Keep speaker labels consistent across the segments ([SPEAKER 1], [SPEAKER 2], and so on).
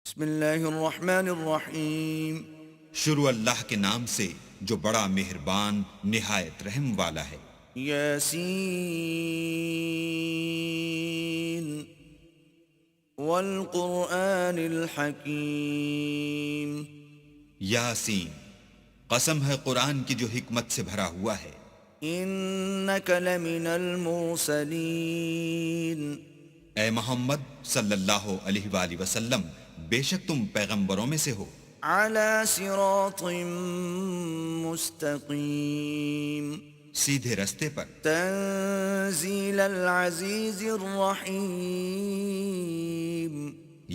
[SPEAKER 1] بسم اللہ الرحمن الرحیم.
[SPEAKER 2] شروع اللہ کے نام سے جو بڑا مہربان نہایت رحم والا ہے.
[SPEAKER 1] یاسین والقرآن الحکیم.
[SPEAKER 2] یاسین، قسم ہے قرآن کی جو حکمت سے بھرا ہوا ہے.
[SPEAKER 1] انک لمن المرسلین.
[SPEAKER 2] اے محمد صلی اللہ علیہ وآلہ وسلم، بے شک تم پیغمبروں میں سے ہو.
[SPEAKER 1] علی صراط مستقیم.
[SPEAKER 2] سیدھے رستے پر.
[SPEAKER 1] تنزیل العزیز الرحیم.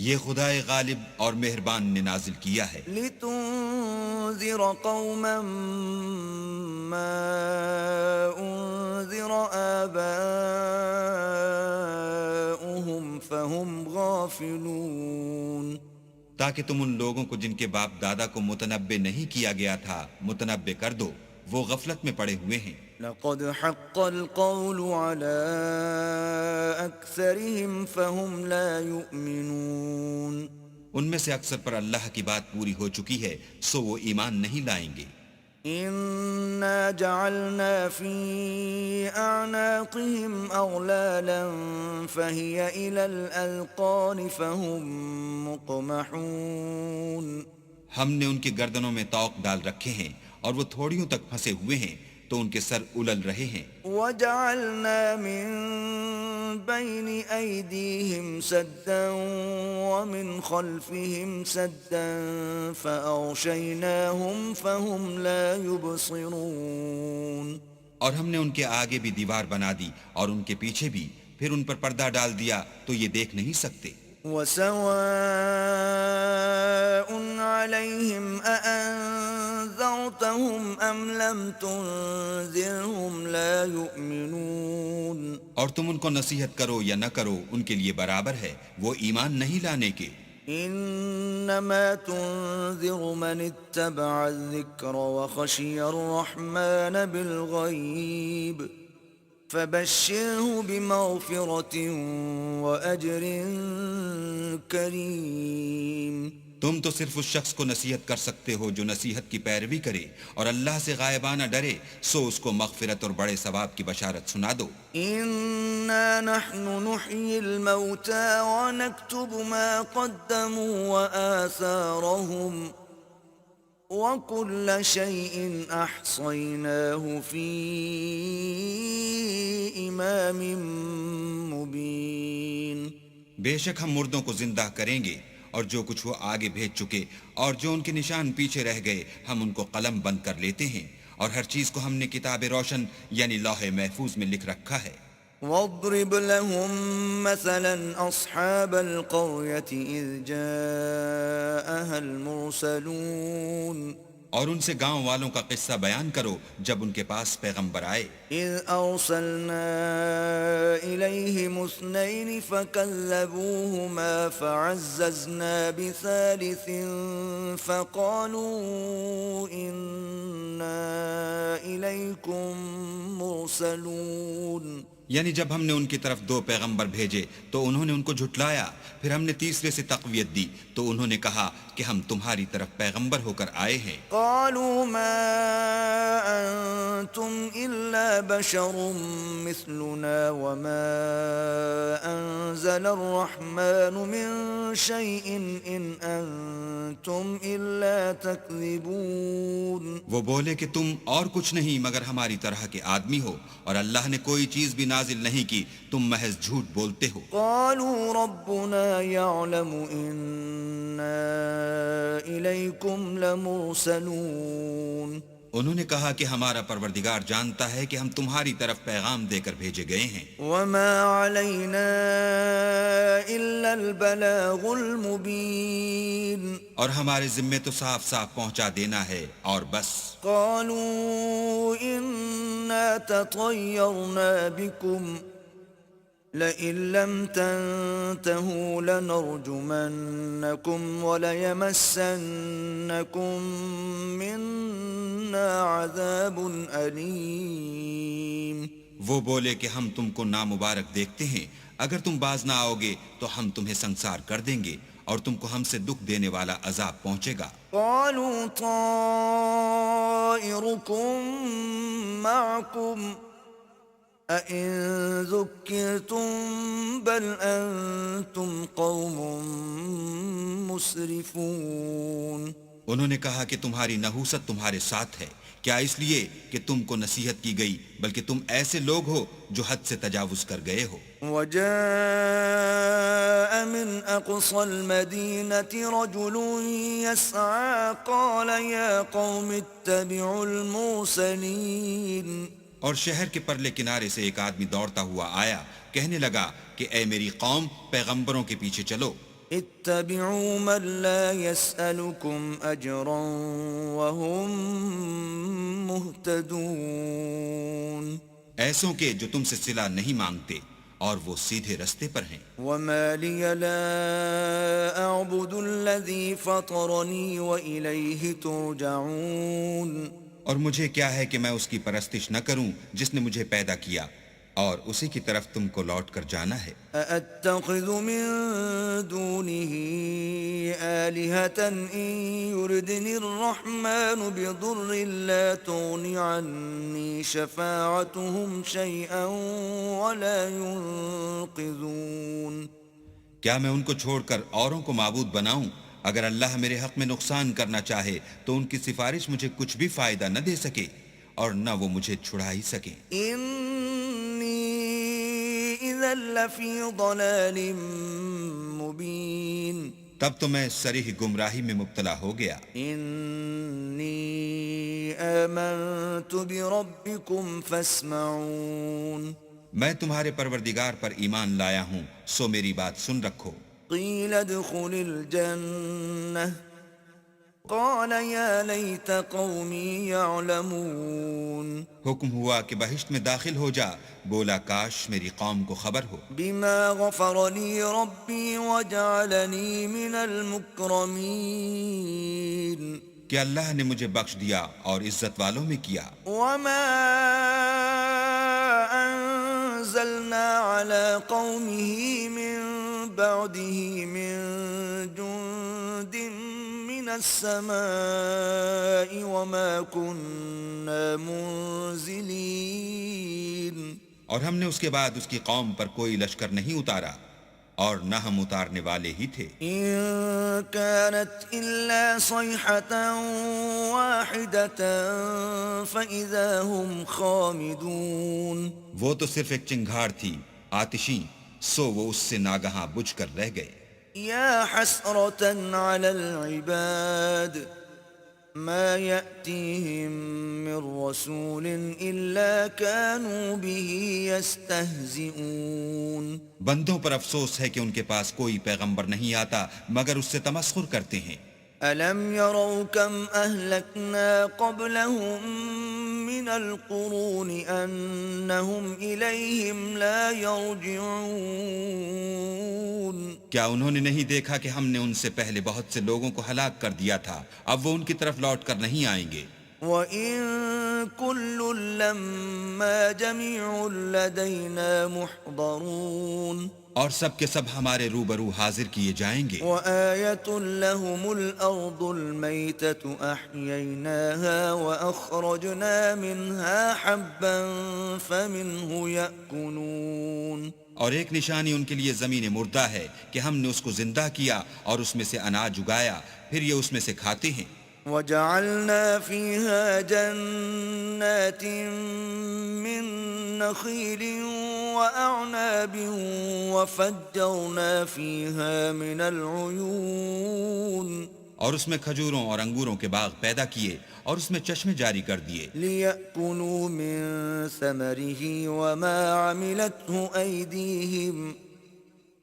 [SPEAKER 2] یہ خدائے غالب اور مہربان نے نازل کیا ہے.
[SPEAKER 1] لتنذر قوما ما انذر آباؤهم فهم غافلون.
[SPEAKER 2] تاکہ تم ان لوگوں کو جن کے باپ دادا کو متنبع نہیں کیا گیا تھا متنبع کر دو، وہ غفلت میں پڑے ہوئے ہیں.
[SPEAKER 1] لقد حق القول على أكثرهم فهم لا يؤمنون.
[SPEAKER 2] ان میں سے اکثر پر اللہ کی بات پوری ہو چکی ہے سو وہ ایمان نہیں لائیں گے.
[SPEAKER 1] إنا جعلنا في أعناقهم أغلالا فهي إلى الأذقان فهم مقمحون.
[SPEAKER 2] ہم نے ان کی گردنوں میں طوق ڈال رکھے ہیں اور وہ تھوڑیوں تک پھنسے ہوئے ہیں تو ان کے سر الل رہے ہیں.
[SPEAKER 1] وجعلنا من بين أيديهم سدا ومن خلفهم سدا فأغشيناهم فهم لا يبصرون.
[SPEAKER 2] اور ہم نے ان کے آگے بھی دیوار بنا دی اور ان کے پیچھے بھی، پھر ان پر پردہ ڈال دیا تو یہ دیکھ نہیں سکتے.
[SPEAKER 1] وسواء عليهم أأنذرتهم أم لم تنذرهم لا يؤمنون.
[SPEAKER 2] اور تم ان کو نصیحت کرو یا نہ کرو ان کے لیے برابر ہے، وہ ایمان نہیں لانے کے.
[SPEAKER 1] إنما تنذر من اتبع الذكر وخشي الرحمن بالغيب فبشره بمغفرة وأجر كريم.
[SPEAKER 2] تم تو صرف اس شخص کو نصیحت کر سکتے ہو جو نصیحت کی پیروی کرے اور اللہ سے غائبانہ ڈرے، سو اس کو مغفرت اور بڑے ثواب کی بشارت سنا دو.
[SPEAKER 1] إنا نحن نحيي الموتى ونكتب ما قدموا وآثارهم وكل شيء أحصيناه في إمام مبين.
[SPEAKER 2] بے شک ہم مردوں کو زندہ کریں گے اور جو کچھ وہ آگے بھیج چکے اور جو ان کے نشان پیچھے رہ گئے ہم ان کو قلم بند کر لیتے ہیں، اور ہر چیز کو ہم نے کتاب روشن یعنی لوح محفوظ میں لکھ رکھا ہے.
[SPEAKER 1] واضرب لهم مثلا أصحاب القرية إذ جاءها المرسلون.
[SPEAKER 2] اور ان سے گاؤں والوں کا قصہ بیان کرو جب ان کے پاس پیغمبر آئے.
[SPEAKER 1] إذ أرسلنا إليهم اثنين فكذبوهما فعززنا بثالث فقالوا إنا إليكم مرسلون.
[SPEAKER 2] یعنی جب ہم نے ان کی طرف دو پیغمبر بھیجے تو انہوں نے ان کو جھٹلایا، پھر ہم نے تیسرے سے تقویت دی تو انہوں نے کہا کہ ہم تمہاری طرف پیغمبر ہو کر آئے ہیں.
[SPEAKER 1] قالوا ما أنتم إلا بشر مثلنا وما أنزل الرحمن من شيء إن أنتم إلا تكذبون.
[SPEAKER 2] وہ بولے کہ تم اور کچھ نہیں مگر ہماری طرح کے آدمی ہو، اور اللہ نے کوئی چیز بھی نازل نہیں کی، تم محض جھوٹ بولتے ہو.
[SPEAKER 1] قالوا ربنا يعلم إنا إليكم لمرسلون.
[SPEAKER 2] انہوں نے کہا کہ ہمارا پروردگار جانتا ہے کہ ہم تمہاری طرف پیغام دے کر بھیجے گئے ہیں.
[SPEAKER 1] وما علينا إلا البلاغ المبين.
[SPEAKER 2] اور ہمارے ذمے تو صاف صاف پہنچا دینا ہے اور بس.
[SPEAKER 1] قالوا إنا تطيرنا بكم لئن لم تنتهوا لنرجمنكم وليمسنكم منا عذاب أليم.
[SPEAKER 2] وہ بولے کہ ہم تم کو نامبارک دیکھتے ہیں، اگر تم باز نہ آؤ گے تو ہم تمہیں سنسار کر دیں گے اور تم کو ہم سے دکھ دینے والا عذاب پہنچے گا۔
[SPEAKER 1] قالوا طائركم معكم أئن ذكرتم بل أنتم قوم مسرفون۔
[SPEAKER 2] انہوں نے کہا کہ تمہاری نحوست تمہارے ساتھ ہے، کیا اس لیے کہ تم کو نصیحت کی گئی، بلکہ تم ایسے لوگ ہو جو حد سے تجاوز کر گئے ہو۔
[SPEAKER 1] وجاء من أقصى المدينة رجل يسعى قال يا قوم اتبعوا المرسلين۔
[SPEAKER 2] اور شہر کے پرلے کنارے سے ایک آدمی دوڑتا ہوا آیا، کہنے لگا کہ اے میری قوم، پیغمبروں کے پیچھے چلو۔
[SPEAKER 1] اتبعوا من لا يسألكم أجرا وهم مهتدون۔
[SPEAKER 2] ایسوں کے جو تم سے صلہ نہیں مانگتے اور وہ سیدھے رستے پر ہیں۔
[SPEAKER 1] وما لي لا أعبد الذي فطرني وإليه ترجعون۔
[SPEAKER 2] اور مجھے کیا ہے کہ میں اس کی پرستش نہ کروں جس نے مجھے پیدا کیا، اور اسی کی طرف تم کو لوٹ کر جانا ہے۔
[SPEAKER 1] أأتخذ من دونه آلهة إن يردني الرحمن بضر لا تغن عني شفاعتهم شيئا ولا ينقذون۔
[SPEAKER 2] کیا میں ان کو چھوڑ کر اوروں کو معبود بناؤں؟ اگر اللہ میرے حق میں نقصان کرنا چاہے تو ان کی سفارش مجھے کچھ بھی فائدہ نہ دے سکے اور نہ وہ مجھے چھڑا ہی سکیں۔
[SPEAKER 1] إِذًا لَّفِي ضَلَالٍ مُّبِينٍ۔
[SPEAKER 2] تب تو میں صریح گمراہی میں مبتلا ہو گیا۔
[SPEAKER 1] إِنِّي آمَنتُ بِرَبِّكُمْ فَاسْمَعُونِ۔
[SPEAKER 2] میں تمہارے پروردگار پر ایمان لایا ہوں، سو میری بات سن رکھو۔
[SPEAKER 1] قِيلَ ادْخُلِ الْجَنَّةَ قَالَ يَا لَيْتَ قَوْمِي يَعْلَمُونَ۔
[SPEAKER 2] حکم ہوا کہ بہشت میں داخل ہو جا، بولا کاش میری قوم کو خبر ہو۔
[SPEAKER 1] بِمَا غَفَرَ لِي رَبِّي وَجَعَلَنِي مِنَ الْمُكْرَمِينَ۔
[SPEAKER 2] کہ اللہ نے مجھے بخش دیا اور عزت والوں میں کیا۔
[SPEAKER 1] وَمَا أَنزَلْنَا عَلَى قَوْمِهِ مِن بَعْدِهِ مِن جُندٍ مِّنَ السَّمَاءِ وَمَا كُنَّا مُنزِلِينَ۔
[SPEAKER 2] اور ہم نے اس کے بعد اس کی قوم پر کوئی لشکر نہیں اتارا اور نہ ہم اتارنے والے ہی تھے۔
[SPEAKER 1] إِن كَانَتْ إِلَّا صَيْحَةً وَاحِدَةً فَإِذَا هُمْ خَامِدُونَ۔
[SPEAKER 2] وہ تو صرف ایک چنگھاڑ تھی، آتشیں، سو وہ اس سے ناگہاں بجھ کر رہ گئے۔
[SPEAKER 1] يا حسرة على العباد ما يأتيهم من رسول إلا كانوا به يستهزئون۔
[SPEAKER 2] بندوں پر افسوس ہے کہ ان کے پاس کوئی پیغمبر نہیں آتا مگر اس سے تمسخر کرتے ہیں۔
[SPEAKER 1] ألم يروا كم أهلكنا قبلهم من القرون أنهم إليهم لا يرجعون۔
[SPEAKER 2] کیا انہوں نے نہیں دیکھا کہ ہم نے ان سے پہلے بہت سے لوگوں کو ہلاک کر دیا تھا، اب وہ ان کی طرف لوٹ کر نہیں آئیں گے۔
[SPEAKER 1] وَإِن كُلٌّ لَّمَّا جَمِيعٌ لَّدَيْنَا مُحْضَرُونَ۔
[SPEAKER 2] اور سب کے سب ہمارے روبرو حاضر کیے جائیں گے۔
[SPEAKER 1] وَآيَةٌ لَّهُمُ الْأَرْضُ الْمَيْتَةُ أَحْيَيْنَاهَا وَأَخْرَجْنَا مِنْهَا حَبًّا فَمِنْهُ يَأْكُلُونَ۔
[SPEAKER 2] اور ایک نشانی ان کے لیے زمین مردہ ہے کہ ہم نے اس کو زندہ کیا اور اس میں سے اناج اگایا، پھر یہ اس میں سے کھاتے ہیں۔
[SPEAKER 1] وَجَعَلْنَا فِيهَا جَنَّاتٍ مِّن نَّخِيلٍ وَأَعْنَابٍ وَفَجَّرْنَا فِيهَا مِنَ الْعُيُونِ۔
[SPEAKER 2] اور اس میں کھجوروں اور انگوروں کے باغ پیدا کیے اور اس میں چشمے جاری کر دیے۔
[SPEAKER 1] لِيَأْكُلُوا مِن ثَمَرِهِ وَمَا عَمِلَتْهُ أَيْدِيهِمْ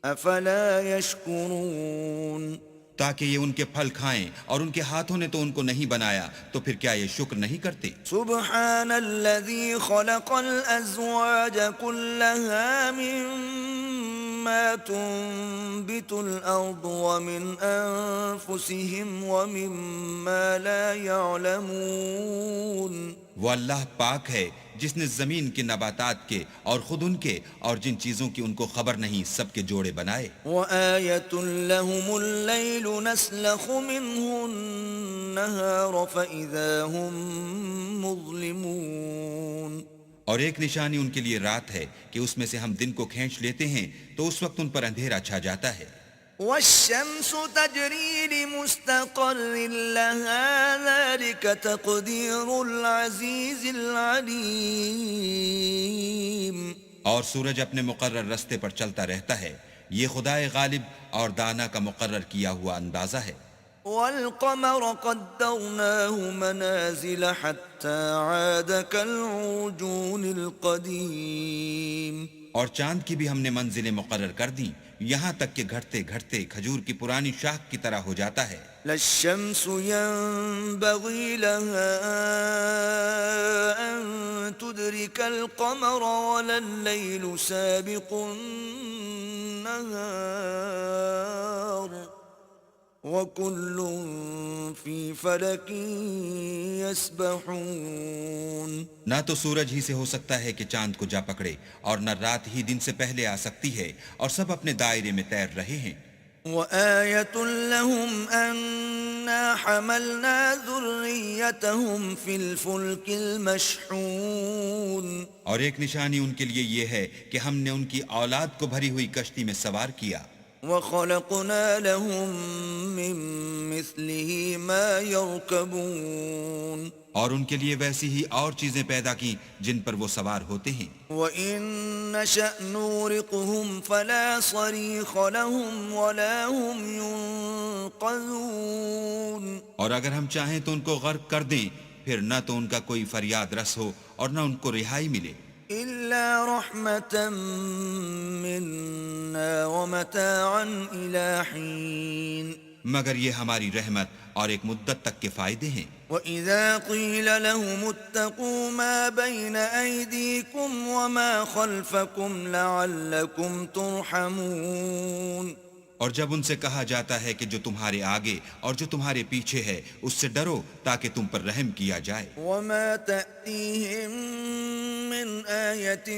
[SPEAKER 1] أَفَلَا يَشْكُرُونَ۔
[SPEAKER 2] تاکہ یہ ان کے پھل کھائیں، اور ان کے ہاتھوں نے تو ان کو نہیں بنایا، تو پھر کیا یہ شکر نہیں کرتے؟
[SPEAKER 1] سبحان الذي خلق الأزواج كلها مما تنبت الأرض ومن أنفسهم ومما لا يعلمون۔
[SPEAKER 2] وہ اللہ پاک ہے جس نے زمین کے نباتات کے اور خود ان کے اور جن چیزوں کی ان کو خبر نہیں سب کے جوڑے بنائے.
[SPEAKER 1] وآية لهم الليل نسلخ منه النهار فإذا هم مظلمون.
[SPEAKER 2] اور ایک نشانی ان کے لیے رات ہے کہ اس میں سے ہم دن کو کھینچ لیتے ہیں تو اس وقت ان پر اندھیرا چھا جاتا ہے.
[SPEAKER 1] والشمس تجري لمستقر لها ذلك تقدير العزيز العليم.
[SPEAKER 2] اور سورج اپنے مقرر رستے پر چلتا رہتا ہے، یہ خدائے غالب اور دانا کا مقرر کیا ہوا اندازہ ہے.
[SPEAKER 1] والقمر قدرناه منازل حتى عاد كالعرجون القديم.
[SPEAKER 2] اور چاند کی بھی ہم نے منزلیں مقرر کر دیں یہاں تک کہ گھٹتے گھٹتے کھجور کی پرانی شاخ کی طرح ہو جاتا ہے.
[SPEAKER 1] لا الشمس ينبغي لها أن تدرك القمر ولا الليل سابق النهار وكل في فلك يسبحون.
[SPEAKER 2] نہ تو سورج ہی سے ہو سکتا ہے کہ چاند کو جا پکڑے اور نہ رات ہی دن سے پہلے آ سکتی ہے اور سب اپنے دائرے میں تیر رہے ہیں.
[SPEAKER 1] وآية لهم أنا حملنا ذريتهم في الفلك المشحون.
[SPEAKER 2] اور ایک نشانی ان کے لیے یہ ہے کہ ہم نے ان کی اولاد کو بھری ہوئی کشتی میں سوار کیا.
[SPEAKER 1] وخلقنا لهم من مثله ما يركبون.
[SPEAKER 2] اور ان کے لیے ویسی ہی اور چیزیں پیدا کی جن پر وہ سوار ہوتے ہیں.
[SPEAKER 1] وَإِن نَّشَأْ نُغْرِقْهُمْ فَلَا صَرِيخَ لَهُمْ وَلَا هُمْ يُنقَذُونَ.
[SPEAKER 2] اور اگر ہم چاہیں تو ان کو غرق کر دیں پھر نہ تو ان کا کوئی فریاد رس ہو اور نہ ان کو رہائی ملے.
[SPEAKER 1] إِلَّا رَحْمَةً مِّنَّا وَمَتَاعًا إِلَىٰ حِينٍ.
[SPEAKER 2] مگر یہ ہماری رحمت اور ایک مدت تک کے فائدے ہیں.
[SPEAKER 1] وَإِذَا قِيلَ لَهُمُ اتَّقُوا مَا بَيْنَ أَيْدِيكُمْ وَمَا خَلْفَكُمْ لَعَلَّكُمْ تُرْحَمُونَ.
[SPEAKER 2] اور جب ان سے کہا جاتا ہے کہ جو تمہارے آگے اور جو تمہارے پیچھے ہے اس سے ڈرو تاکہ تم پر رحم کیا جائے.
[SPEAKER 1] وَمَا تَأْتِيهِم مِّنْ آيَةٍ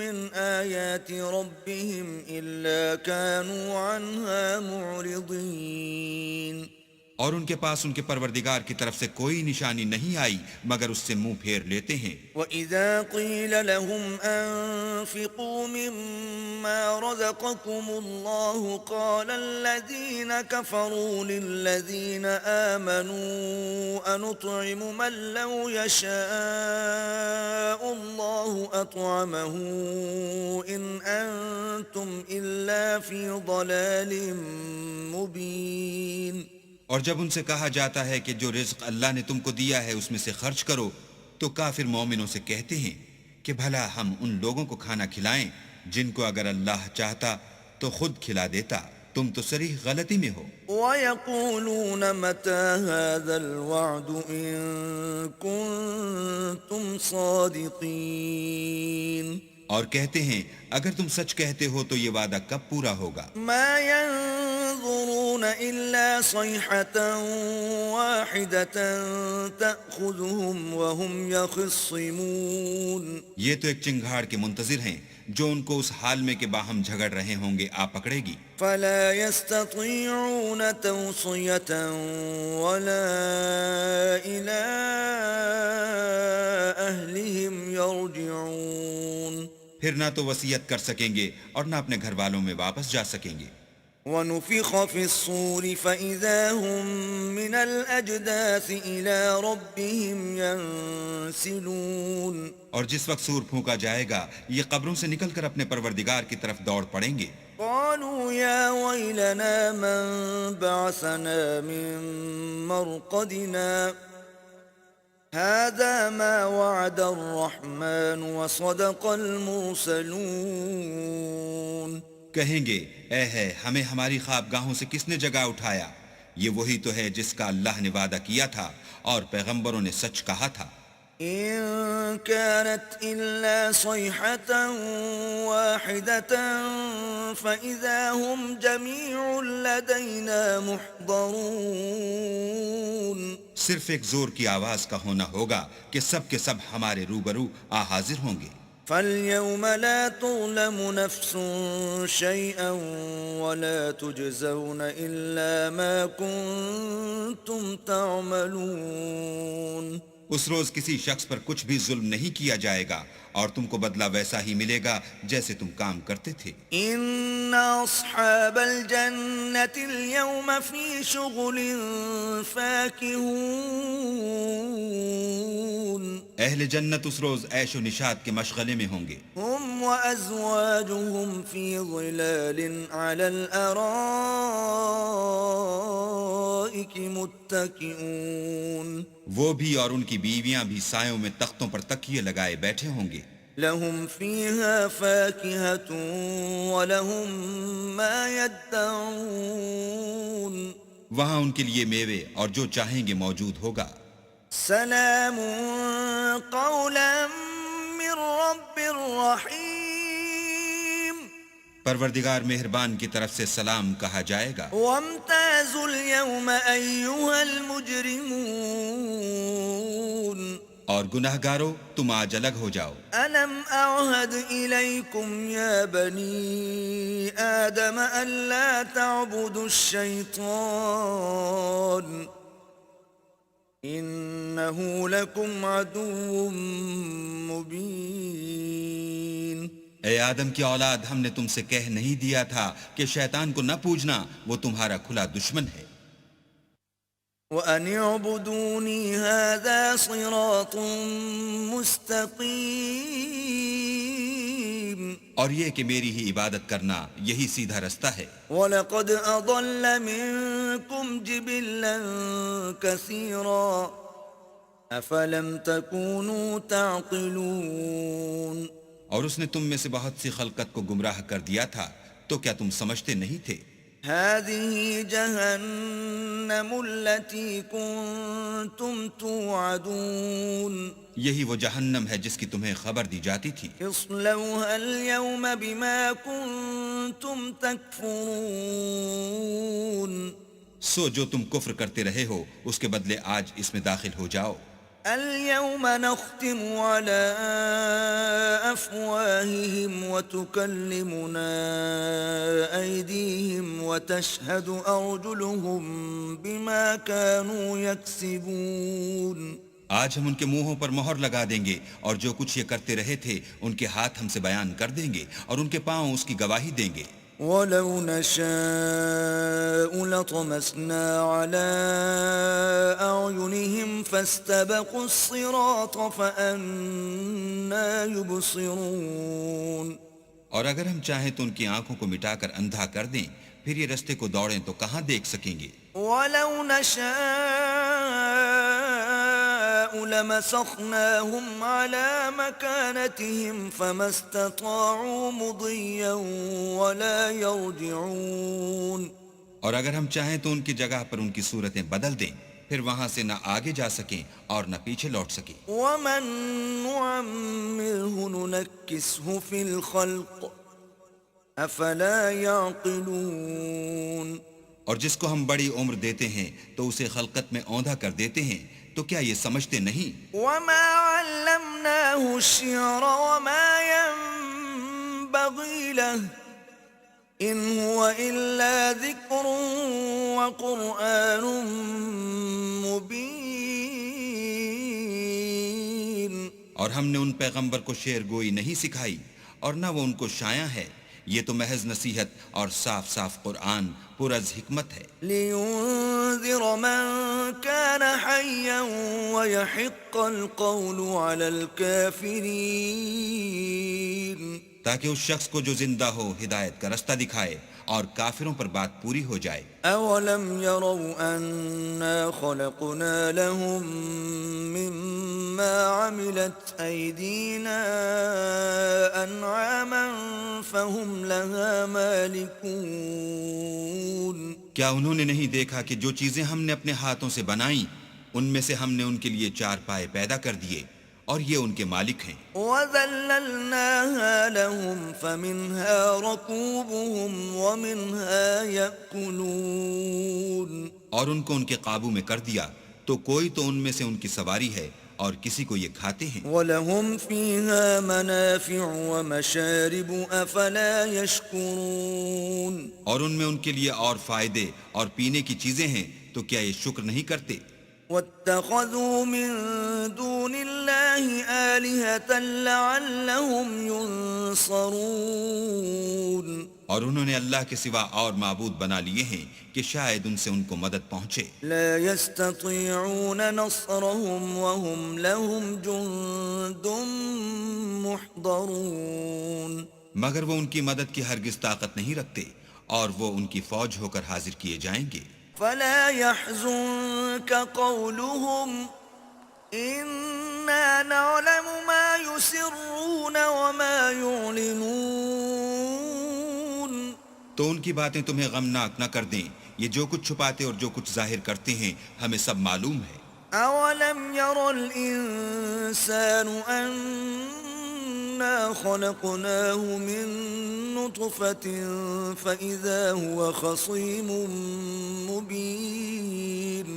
[SPEAKER 1] مِّنْ آيَاتِ رَبِّهِمْ إِلَّا كَانُوا عَنْهَا مُعْرِضِينَ.
[SPEAKER 2] اور ان کے پاس ان کے پروردگار کی طرف سے کوئی نشانی نہیں آئی مگر اس سے منہ پھیر لیتے ہیں.
[SPEAKER 1] وَإِذَا قِيلَ لَهُمْ أَنفِقُوا مِمَّا رَزَقَكُمُ اللَّهُ قَالَ الَّذِينَ كَفَرُوا لِلَّذِينَ آمَنُوا أَنُطْعِمُ مَن لَّوْ يَشَاءُ اللَّهُ أَطْعَمَهُ إِنْ أَنتُمْ إِلَّا فِي ضَلَالٍ مُّبِينٍ.
[SPEAKER 2] اور جب ان سے کہا جاتا ہے کہ جو رزق اللہ نے تم کو دیا ہے اس میں سے خرچ کرو تو کافر مومنوں سے کہتے ہیں کہ بھلا ہم ان لوگوں کو کھانا کھلائیں جن کو اگر اللہ چاہتا تو خود کھلا دیتا. تم تو صریح غلطی میں ہو.
[SPEAKER 1] وَيَقُولُونَ مَتَى هَذَا الْوَعْدُ إِن كُنتُمْ صَادِقِينَ.
[SPEAKER 2] اور کہتے ہیں اگر تم سچ کہتے ہو تو یہ وعدہ کب پورا ہوگا.
[SPEAKER 1] ما ينظرون إلا صيحة واحدة تأخذهم وهم يخصمون.
[SPEAKER 2] یہ تو ایک چنگھاڑ کے منتظر ہیں جو ان کو اس حال میں کہ باہم جھگڑ رہے ہوں گے آ پکڑے گی.
[SPEAKER 1] فلا يستطيعون توصية ولا إلى أهلهم يرجعون.
[SPEAKER 2] پھر نہ تو وصیت کر سکیں گے اور نہ اپنے گھر والوں میں واپس جا سکیں گے.
[SPEAKER 1] ونفخ في الصور فإذا هم من الأجداث إلى ربهم ينسلون.
[SPEAKER 2] اور جس وقت سور پھونکا جائے گا یہ قبروں سے نکل کر اپنے پروردگار کی طرف دوڑ پڑیں گے.
[SPEAKER 1] قالوا يا ويلنا من بعثنا من مرقدنا هذا ما وعد الرحمن وصدق المرسلون.
[SPEAKER 2] کہیں گے اے ہے ہمیں ہماری خوابگاہوں سے کس نے جگا اٹھایا، یہ وہی تو ہے جس کا اللہ نے وعدہ کیا تھا اور پیغمبروں نے سچ کہا تھا.
[SPEAKER 1] إن كانت إلا صيحة واحدة فإذا هم جميع لدينا محضرون.
[SPEAKER 2] صرف ایک زور کی آواز کا ہونا ہوگا کہ سب کے سب ہمارے روبرو حاضر ہوں گے۔
[SPEAKER 1] فَالْيَوْمَ لَا تُظْلَمُ نَفْسٌ شَيْئًا وَلَا تُجْزَوْنَ إِلَّا مَا كُنتُمْ تَعْمَلُونَ۔
[SPEAKER 2] اس روز کسی شخص پر کچھ بھی ظلم نہیں کیا جائے گا اور تم کو بدلہ ویسا ہی ملے گا جیسے تم کام کرتے تھے۔
[SPEAKER 1] إِنَّ أَصْحَابَ الْجَنَّةِ الْيَوْمَ فِي شُغُلٍ فَاكِهُونَ۔
[SPEAKER 2] اہل جنت اس روز عیش و نشاط کے مشغلے میں ہوں گے۔
[SPEAKER 1] هم وأزواجهم في ظلال على الأرائك متكئون۔
[SPEAKER 2] وہ بھی اور ان کی بیویاں بھی سایوں میں تختوں پر تکیے لگائے بیٹھے ہوں گے۔
[SPEAKER 1] لهم فيها فاكهة ولهم ما يدعون۔
[SPEAKER 2] وہاں ان کے لیے میوے اور جو چاہیں گے موجود ہوگا۔
[SPEAKER 1] سلام قولا من رب رحیم۔
[SPEAKER 2] پروردگار مہربان کی طرف سے سلام کہا جائے گا۔
[SPEAKER 1] وامتازوا اليوم أيها المجرمون۔
[SPEAKER 2] اور گناہ گارو تم آج الگ ہو جاؤ۔
[SPEAKER 1] ألم أعهد إليكم يا بني آدم ألا تعبدوا الشيطان إنه لكم عدو مبين۔
[SPEAKER 2] اے آدم کی اولاد، ہم نے تم سے کہہ نہیں دیا تھا کہ شیطان کو نہ پوجنا، وہ تمہارا کھلا دشمن ہے۔
[SPEAKER 1] وَأَنِ اعْبُدُونِي هَذَا صِرَاطٌ مُسْتَقِيمٌ۔
[SPEAKER 2] اور یہ کہ میری ہی عبادت کرنا یہی سیدھا رستہ ہے۔
[SPEAKER 1] وَلَقَدْ أَضَلَّ مِنكُمْ جِبِلًّا كَثِيرًا أَفَلَمْ تَكُونُوا تَعْقِلُونَ۔
[SPEAKER 2] اور اس نے تم میں سے بہت سی خلقت کو گمراہ کر دیا تھا، تو کیا تم سمجھتے نہیں تھے؟
[SPEAKER 1] هذه جهنم التي كنتم توعدون۔
[SPEAKER 2] یہی وہ جہنم ہے جس کی تمہیں خبر دی جاتی تھی۔
[SPEAKER 1] اصلوها اليوم بما كنتم تكفرون۔
[SPEAKER 2] سو جو تم کفر کرتے رہے ہو اس کے بدلے آج اس میں داخل ہو جاؤ۔
[SPEAKER 1] اليوم نختم على أفواههم وتكلمنا أيديهم وتشهد أرجلهم بما كانوا يكسبون۔
[SPEAKER 2] آج ہم ان کے منہوں پر مہر لگا دیں گے اور جو کچھ یہ کرتے رہے تھے ان کے ہاتھ ہم سے بیان کر دیں گے اور ان کے پاؤں اس کی گواہی دیں گے۔
[SPEAKER 1] وَلَوْ نَشَاءُ لَطَمَسْنَا عَلَىٰ أَعْيُنِهِمْ فَاسْتَبَقُوا الصِّرَاطَ فَأَنَّىٰ يُبْصِرُونَ۔
[SPEAKER 2] اور اگر ہم چاہیں تو ان کی آنکھوں کو مٹا کر اندھا کر دیں، پھر یہ رستے کو دوڑیں تو کہاں دیکھ سکیں گے۔
[SPEAKER 1] وَلَوْ نَشَاءُ لَمَسَخْنَاهُمْ عَلَىٰ مَكَانَتِهِمْ فَمَا اسْتَطَاعُوا مُضِيًّا وَلَا يَرْجِعُونَ۔
[SPEAKER 2] اور اگر ہم چاہیں تو ان کی جگہ پر ان کی صورتیں بدل دیں، پھر وہاں سے نہ آگے جا سکیں اور نہ پیچھے لوٹ سکیں۔
[SPEAKER 1] وَمَن نُّعَمِّرْهُ نُنَكِّسْهُ فِي الْخَلْقِ أَفَلَا يَعْقِلُونَ۔
[SPEAKER 2] اور جس کو ہم بڑی عمر دیتے ہیں تو اسے خلقت میں اوندھا کر دیتے ہیں، تو کیا یہ سمجھتے نہیں؟
[SPEAKER 1] وَمَا عَلَّمْنَاهُ الشِّعْرَ وَمَا يَنبَغِي لَهُ إِنْ هُوَ إِلَّا ذِكْرٌ وَقُرْآنٌ مُبِينٌ۔
[SPEAKER 2] اور ہم نے ان پیغمبر کو شعر گوئی نہیں سکھائی اور نہ وہ ان کو شایع ہے، یہ تو محض نصیحت اور صاف صاف قرآن پر از حکمت ہے۔
[SPEAKER 1] لِيُنذِرَ مَن كَانَ حَيًّا وَيَحِقَّ الْقَوْلُ عَلَى الْكَافِرِينَ۔
[SPEAKER 2] تاکہ اس شخص کو جو زندہ ہو ہدایت کا رستہ دکھائے اور کافروں پر بات پوری ہو جائے۔
[SPEAKER 1] أَوَلَمْ يَرَوْا أَنَّا خَلَقْنَا لَهُم مِّمَّا عَمِلَتْ أَيْدِينَا أَنْعَامًا فَهُمْ لَهَا مَالِكُونَ۔
[SPEAKER 2] کیا انہوں نے نہیں دیکھا کہ جو چیزیں ہم نے اپنے ہاتھوں سے بنائیں ان میں سے ہم نے ان کے لیے چار پائے پیدا کر دیے اور یہ ان کے مالک ہیں۔
[SPEAKER 1] وَذَلَّلْنَاهَا لَهُمْ فَمِنْهَا رَكُوبُهُمْ وَمِنْهَا يَأْكُلُونَ۔
[SPEAKER 2] اور ان کو ان کے قابو میں کر دیا تو کوئی تو ان میں سے ان کی سواری ہے اور کسی کو یہ کھاتے ہیں،
[SPEAKER 1] وَلَهُمْ فِيهَا مَنَافِعُ وَمَشَارِبُ أَفَلَا يَشْكُرُونَ
[SPEAKER 2] اور ان میں ان کے لیے اور فائدے اور پینے کی چیزیں ہیں، تو کیا یہ شکر نہیں کرتے؟
[SPEAKER 1] وَاتَّخَذُوا مِن دُونِ اللَّهِ آلِهَةً لَعَلَّهُمْ يُنصَرُونَ
[SPEAKER 2] اور انہوں نے اللہ کے سوا اور معبود بنا لیے ہیں کہ شاید ان سے ان کو مدد پہنچے۔
[SPEAKER 1] لا يستطيعون نصرهم وهم لهم جند محضرون
[SPEAKER 2] مگر وہ ان کی مدد کی ہرگز طاقت نہیں رکھتے اور وہ ان کی فوج ہو کر حاضر کیے جائیں گے۔
[SPEAKER 1] فلا يحزنك قولهم إنا نعلم ما يسرون وما يعلنون
[SPEAKER 2] تو ان کی باتیں تمہیں غمناک نہ کر دیں، یہ جو کچھ چھپاتے اور جو کچھ ظاہر کرتے ہیں ہمیں سب معلوم ہے۔
[SPEAKER 1] أولم ير الإنسان أنا خلقناه من نطفة فإذا هو خصيم مبين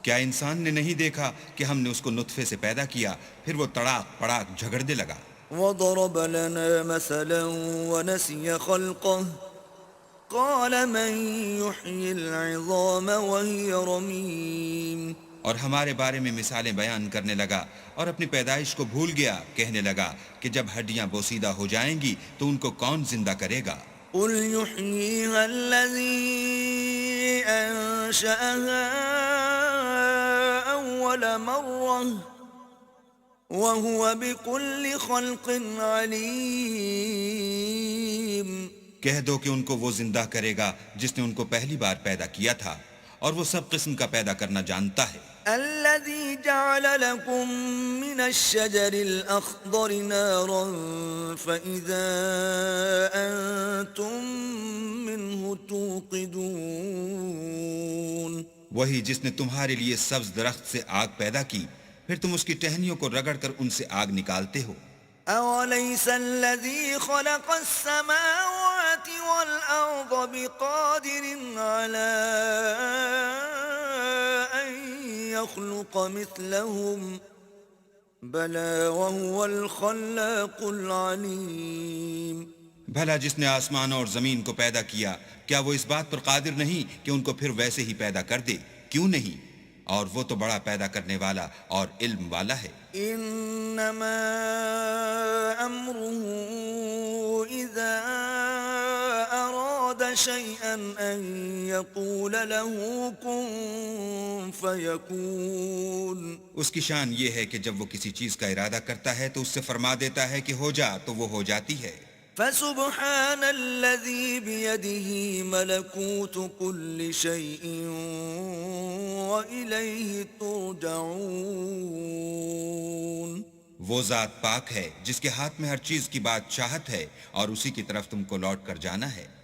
[SPEAKER 2] کیا انسان نے نہیں دیکھا کہ ہم نے اس کو نطفے سے پیدا کیا، پھر وہ تڑاک پڑاک جھگڑنے لگا۔
[SPEAKER 1] وضرب لنا مثلا ونسي خلقه قال من يحيي العظام وهي رميم
[SPEAKER 2] اور ہمارے بارے میں مثالیں بیان کرنے لگا اور اپنی پیدائش کو بھول گیا، کہنے لگا کہ جب ہڈیاں بوسیدہ ہو جائیں گی تو ان کو کون زندہ کرے گا؟
[SPEAKER 1] قل يحييها الذي أنشأها أول مرة وهو بكل خلق عليم
[SPEAKER 2] کہہ دو کہ ان کو وہ زندہ کرے گا جس نے ان کو پہلی بار پیدا کیا تھا اور وہ سب قسم کا پیدا کرنا جانتا ہے۔
[SPEAKER 1] الذي جعل لكم من الشجر الأخضر نارا فإذا أنتم منه توقدون
[SPEAKER 2] وہی جس نے تمہارے لیے سبز درخت سے آگ پیدا کی، پھر تم اس کی ٹہنیوں کو رگڑ کر ان سے آگ نکالتے ہو۔
[SPEAKER 1] أوليس الذي خلق السماوات والأرض بقادر على أن يخلق مثلهم بلى وهو الخلاق العليم
[SPEAKER 2] بھلا جس نے آسمان اور زمین کو پیدا کیا، کیا وہ اس بات پر قادر نہیں کہ ان کو پھر ویسے ہی پیدا کر دے؟ کیوں نہیں؟ اور وہ تو بڑا پیدا کرنے والا اور علم والا ہے۔
[SPEAKER 1] انما امره اذا اراد شيئا ان يقول له كن فيكون
[SPEAKER 2] اس کی شان یہ ہے کہ جب وہ کسی چیز کا ارادہ کرتا ہے تو اس سے فرما دیتا ہے کہ ہو جا، تو وہ ہو جاتی ہے۔
[SPEAKER 1] فسبحان الذي بيده ملكوت كل شيء وإليه ترجعون
[SPEAKER 2] وہ ذات پاک ہے جس کے ہاتھ میں ہر چیز کی بادشاہت ہے اور اسی کی طرف تم کو لوٹ کر جانا ہے۔